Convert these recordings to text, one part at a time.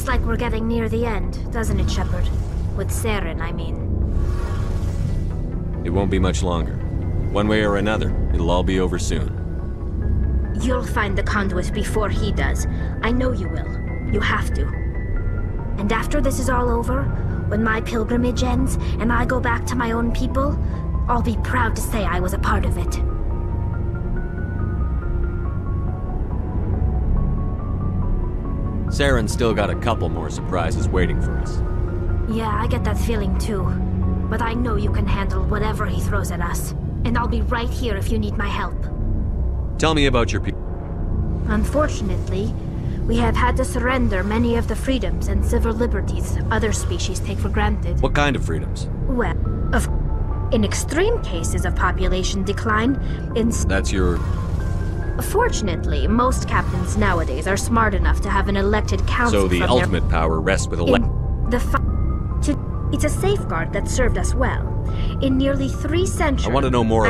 Looks like we're getting near the end, doesn't it, Shepard? With Saren, I mean. It won't be much longer. One way or another, it'll all be over soon. You'll find the conduit before he does. I know you will. You have to. And after this is all over, when my pilgrimage ends and I go back to my own people, I'll be proud to say I was a part of it. Saren's still got a couple more surprises waiting for us. Yeah, I get that feeling too. But I know you can handle whatever he throws at us. And I'll be right here if you need my help. Tell me about your people. Unfortunately, we have had to surrender many of the freedoms and civil liberties other species take for granted. What kind of freedoms? Well, in extreme cases of population decline, That's your... Fortunately, most captains nowadays are smart enough to have an elected council. So the ultimate power rests with It's a safeguard that served us well. In nearly 3 centuries... I want to know more...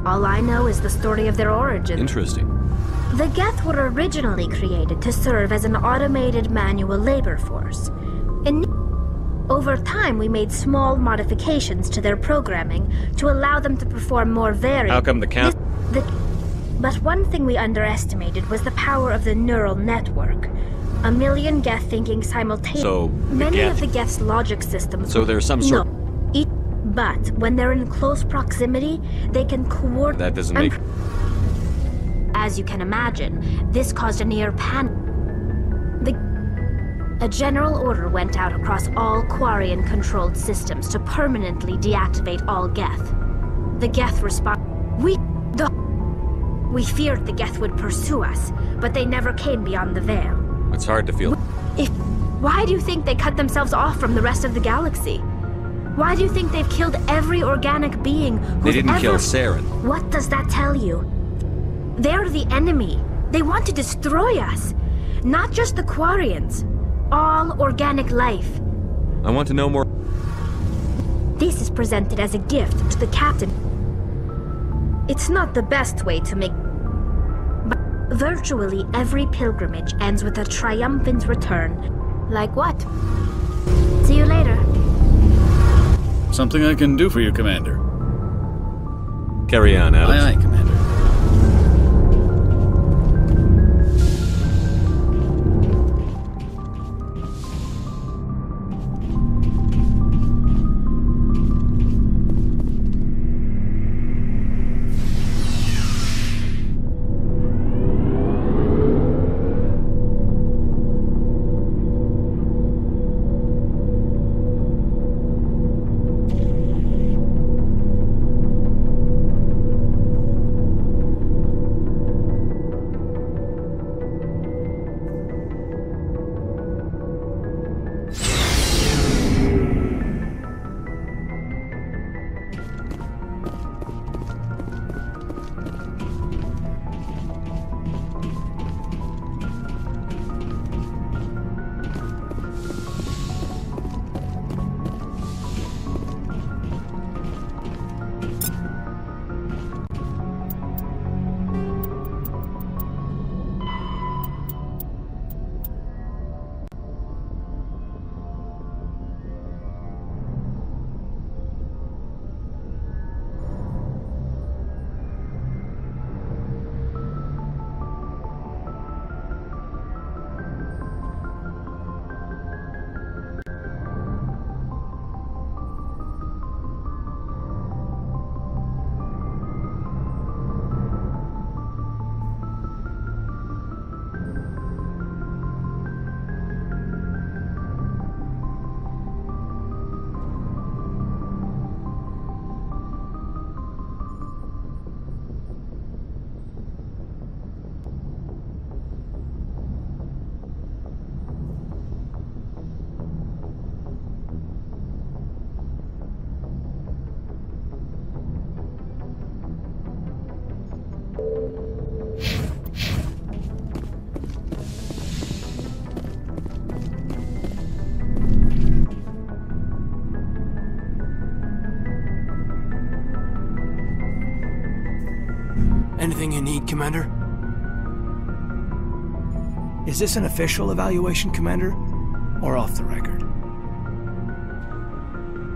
All I know is the story of their origin. Interesting. The Geth were originally created to serve as an automated manual labor force. Over time, we made small modifications to their programming to allow them to perform more varied... How come the count... But one thing we underestimated was the power of the neural network. A million Geth thinking simultaneously. So, many of the Geth's logic systems... So there's some sort... But when they're in close proximity, they can coordinate... That doesn't make... As you can imagine, this caused a near panic. A general order went out across all Quarian-controlled systems to permanently deactivate all Geth. The Geth responded. We feared the Geth would pursue us, but they never came beyond the Veil. It's hard to feel... Why do you think they cut themselves off from the rest of the galaxy? Why do you think they've killed every organic being who's They didn't kill Saren. What does that tell you? They're the enemy. They want to destroy us. Not just the Quarians. All organic life. I want to know more... This is presented as a gift to the captain. It's not the best way to make... But virtually every pilgrimage ends with a triumphant return. Like what? See you later. Something I can do for you, Commander. Carry on, Adams. Aye, aye, Commander. Anything you need, Commander? Is this an official evaluation, Commander? or off the record?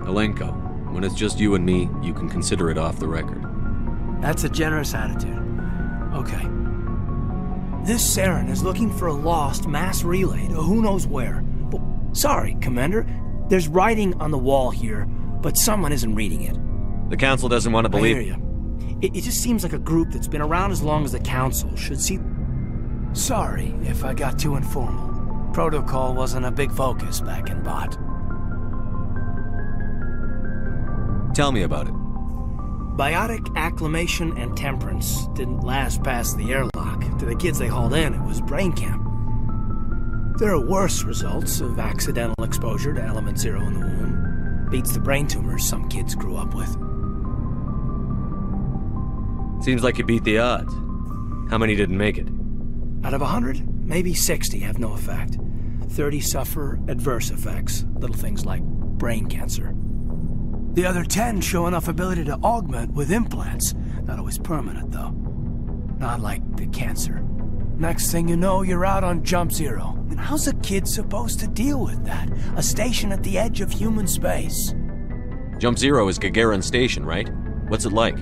Alenko, when it's just you and me, you can consider it off the record. That's a generous attitude. Okay. This Saren is looking for a lost mass relay to who knows where. But, sorry, Commander. There's writing on the wall here, but someone isn't reading it. The Council doesn't want to believe... I hear you. It just seems like a group that's been around as long as the Council should see... Sorry if I got too informal. Protocol wasn't a big focus back in Bot. Tell me about it. Biotic acclimation and temperance didn't last past the airlock. To the kids they hauled in, it was brain camp. There are worse results of accidental exposure to element 0 in the womb. Beats the brain tumors some kids grew up with. Seems like you beat the odds. How many didn't make it? Out of 100, maybe 60 have no effect. 30 suffer adverse effects, little things like brain cancer. The other 10 show enough ability to augment with implants. Not always permanent, though. Not like the cancer. Next thing you know, you're out on Jump Zero. And how's a kid supposed to deal with that? A station at the edge of human space. Jump Zero is Gagarin Station, right? What's it like?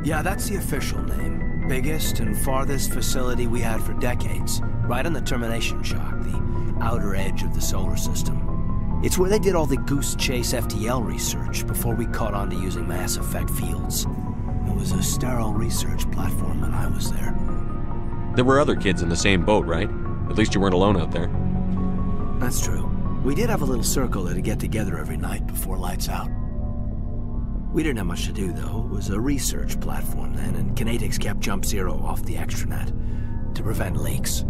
Yeah, that's the official name. Biggest and farthest facility we had for decades. Right on the termination shock, the outer edge of the solar system. It's where they did all the Goose Chase FTL research before we caught on to using mass effect fields. It was a sterile research platform when I was there. There were other kids in the same boat, right? At least you weren't alone out there. That's true. We did have a little circle that'd get together every night before lights out. We didn't have much to do, though. It was a research platform then, and Kinetics kept Jump Zero off the extranet to prevent leaks.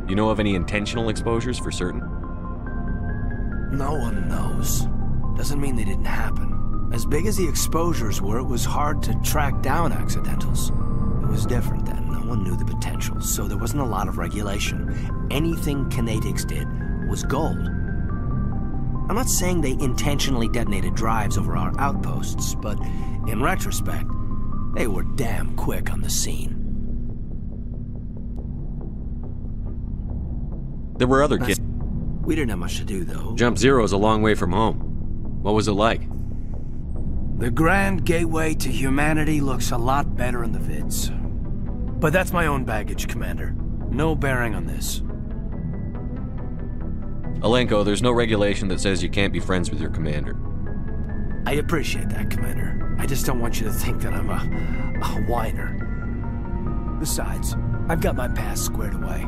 You know of any intentional exposures for certain? No one knows. Doesn't mean they didn't happen. As big as the exposures were, it was hard to track down accidentals. It was different then. No one knew the potential, so there wasn't a lot of regulation. Anything Kinetics did was gold. I'm not saying they intentionally detonated drives over our outposts, but in retrospect, they were damn quick on the scene. There were other kids. We didn't have much to do, though. Jump Zero is a long way from home. What was it like? The grand gateway to humanity looks a lot better in the vids. But that's my own baggage, Commander. No bearing on this. Alenko, there's no regulation that says you can't be friends with your commander. I appreciate that, Commander. I just don't want you to think that I'm a whiner. Besides, I've got my past squared away.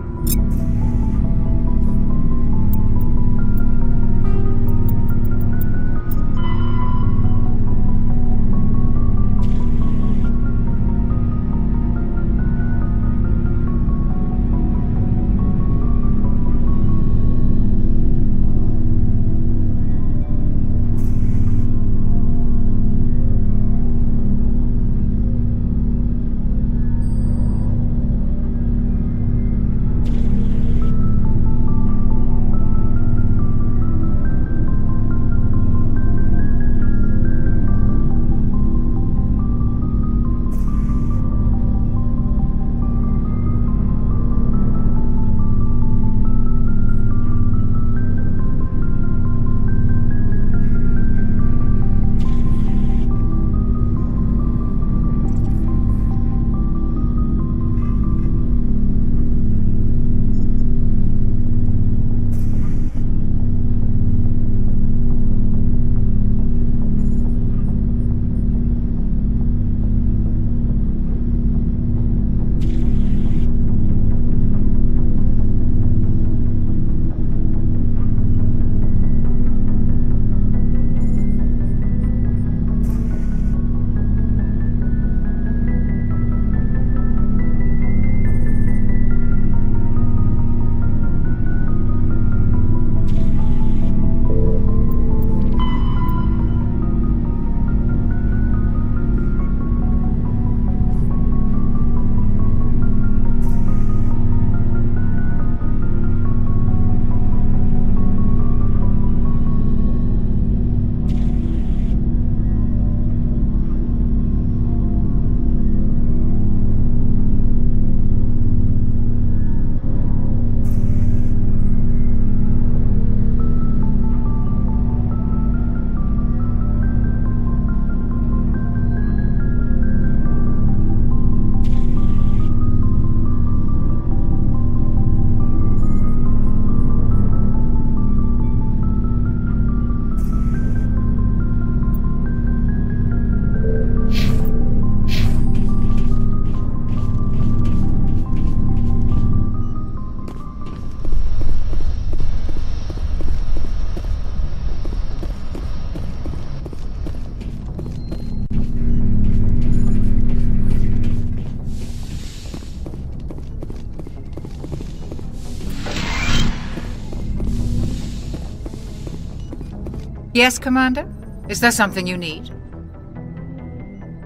Yes, Commander? Is there something you need?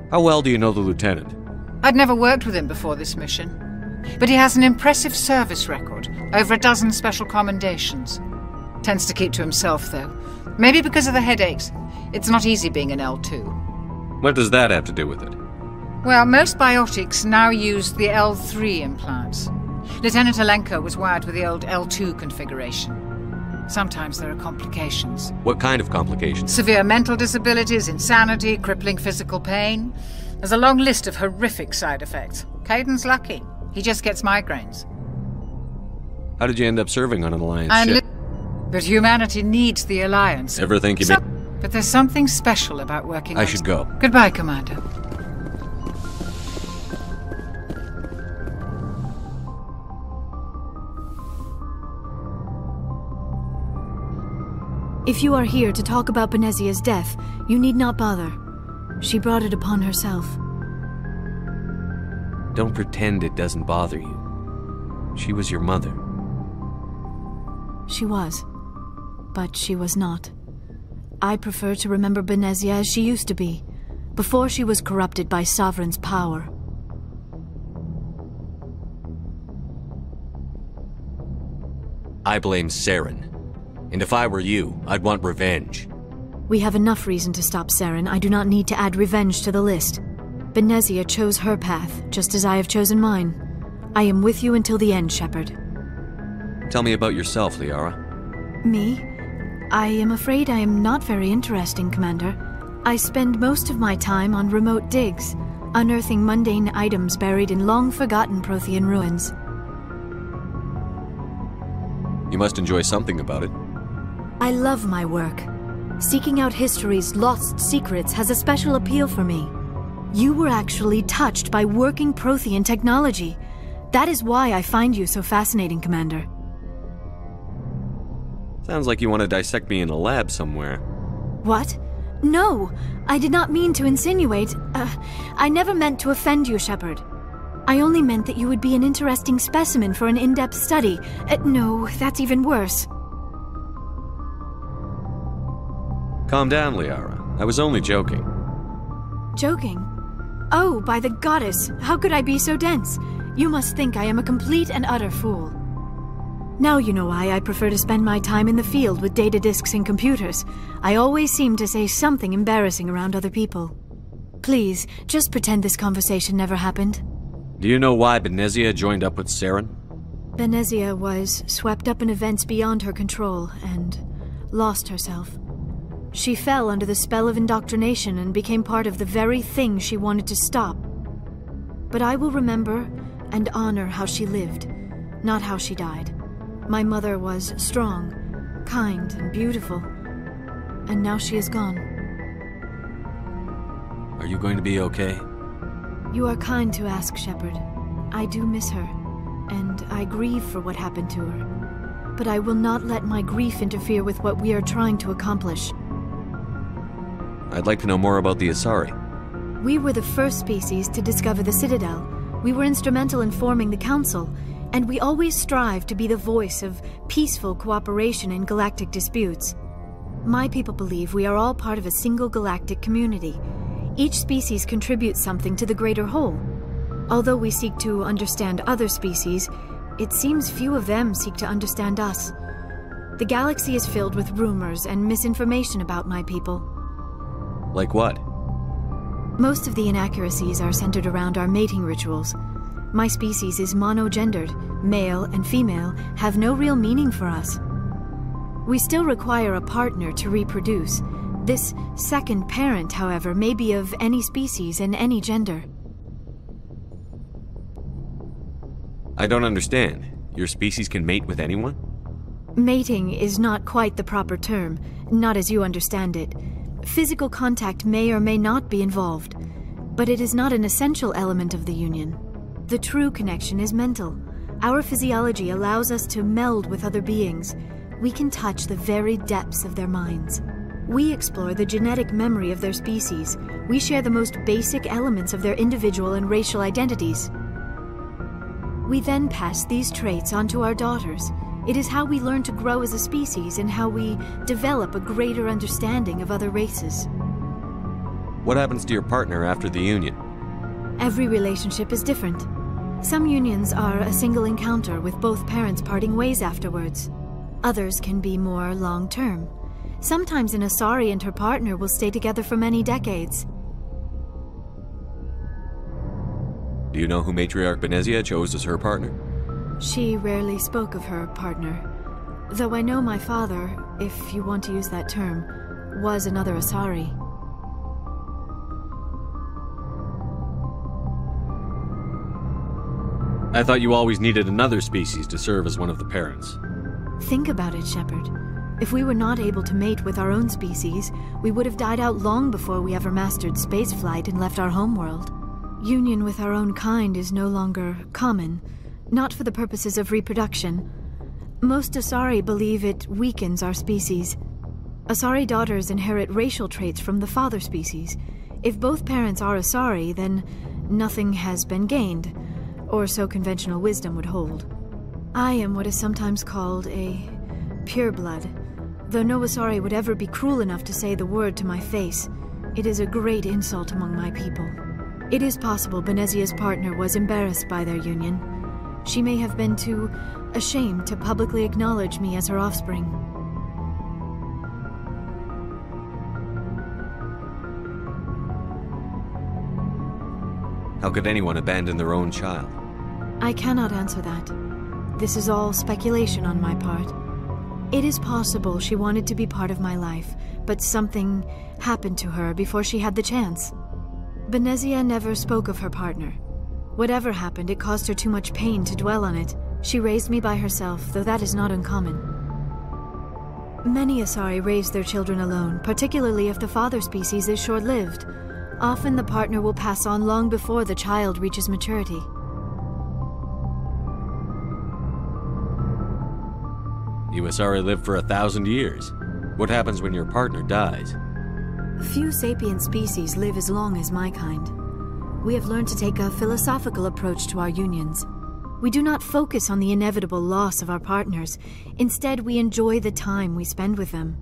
How well do you know the lieutenant? I'd never worked with him before this mission, but he has an impressive service record, over a dozen special commendations. Tends to keep to himself, though. Maybe because of the headaches. It's not easy being an L2. What does that have to do with it? Well, most biotics now use the L3 implants. Lieutenant Alenko was wired with the old L2 configuration. Sometimes there are complications. What kind of complications? Severe mental disabilities, insanity, crippling physical pain. There's a long list of horrific side effects. Caden's lucky. He just gets migraines. How did you end up serving on an Alliance ship? But humanity needs the Alliance. Ever think you'd be... But there's something special about working on... I should go. Goodbye, Commander. If you are here to talk about Benezia's death, you need not bother. She brought it upon herself. Don't pretend it doesn't bother you. She was your mother. She was. But she was not. I prefer to remember Benezia as she used to be, before she was corrupted by Sovereign's power. I blame Saren. And if I were you, I'd want revenge. We have enough reason to stop Saren. I do not need to add revenge to the list. Benezia chose her path, just as I have chosen mine. I am with you until the end, Shepard. Tell me about yourself, Liara. Me? I am afraid I am not very interesting, Commander. I spend most of my time on remote digs, unearthing mundane items buried in long-forgotten Prothean ruins. You must enjoy something about it. I love my work. Seeking out history's lost secrets has a special appeal for me. You were actually touched by working Prothean technology. That is why I find you so fascinating, Commander. Sounds like you want to dissect me in a lab somewhere. What? No! I did not mean to insinuate. I never meant to offend you, Shepard. I only meant that you would be an interesting specimen for an in-depth study. No, that's even worse. Calm down, Liara. I was only joking. Joking? Oh, by the goddess, how could I be so dense? You must think I am a complete and utter fool. Now you know why I prefer to spend my time in the field with data disks and computers. I always seem to say something embarrassing around other people. Please, just pretend this conversation never happened. Do you know why Benezia joined up with Saren? Benezia was swept up in events beyond her control and lost herself. She fell under the spell of indoctrination and became part of the very thing she wanted to stop. But I will remember and honor how she lived, not how she died. My mother was strong, kind, and beautiful, and now she is gone. Are you going to be okay? You are kind to ask, Shepard. I do miss her, and I grieve for what happened to her. But I will not let my grief interfere with what we are trying to accomplish. I'd like to know more about the Asari. We were the first species to discover the Citadel. We were instrumental in forming the Council, and we always strive to be the voice of peaceful cooperation in galactic disputes. My people believe we are all part of a single galactic community. Each species contributes something to the greater whole. Although we seek to understand other species, it seems few of them seek to understand us. The galaxy is filled with rumors and misinformation about my people. Like what? Most of the inaccuracies are centered around our mating rituals. My species is monogendered. Male and female have no real meaning for us. We still require a partner to reproduce. This second parent, however, may be of any species and any gender. I don't understand. Your species can mate with anyone? Mating is not quite the proper term, not as you understand it. Physical contact may or may not be involved, but it is not an essential element of the union. The true connection is mental. Our physiology allows us to meld with other beings. We can touch the very depths of their minds. We explore the genetic memory of their species. We share the most basic elements of their individual and racial identities. We then pass these traits on to our daughters. It is how we learn to grow as a species and how we develop a greater understanding of other races. What happens to your partner after the union? Every relationship is different. Some unions are a single encounter with both parents parting ways afterwards. Others can be more long-term. Sometimes an Asari and her partner will stay together for many decades. Do you know who Matriarch Benezia chose as her partner? She rarely spoke of her partner. Though I know my father, if you want to use that term, was another Asari. I thought you always needed another species to serve as one of the parents. Think about it, Shepard. If we were not able to mate with our own species, we would have died out long before we ever mastered spaceflight and left our homeworld. Union with our own kind is no longer common, not for the purposes of reproduction. Most Asari believe it weakens our species. Asari daughters inherit racial traits from the father species. If both parents are Asari, then nothing has been gained, or so conventional wisdom would hold. I am what is sometimes called a pureblood. Though no Asari would ever be cruel enough to say the word to my face, it is a great insult among my people. It is possible Benezia's partner was embarrassed by their union. She may have been too ashamed to publicly acknowledge me as her offspring. How could anyone abandon their own child? I cannot answer that. This is all speculation on my part. It is possible she wanted to be part of my life, but something happened to her before she had the chance. Benezia never spoke of her partner. Whatever happened, it caused her too much pain to dwell on it. She raised me by herself, though that is not uncommon. Many Asari raise their children alone, particularly if the father species is short-lived. Often the partner will pass on long before the child reaches maturity. You Asari live for 1,000 years. What happens when your partner dies? Few sapient species live as long as my kind. We have learned to take a philosophical approach to our unions. We do not focus on the inevitable loss of our partners. Instead, we enjoy the time we spend with them.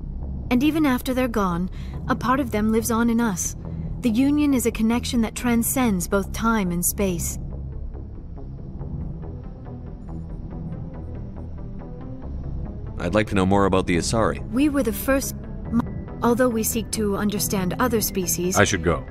And even after they're gone, a part of them lives on in us. The union is a connection that transcends both time and space. I'd like to know more about the Asari. We were the first... Although we seek to understand other species... I should go.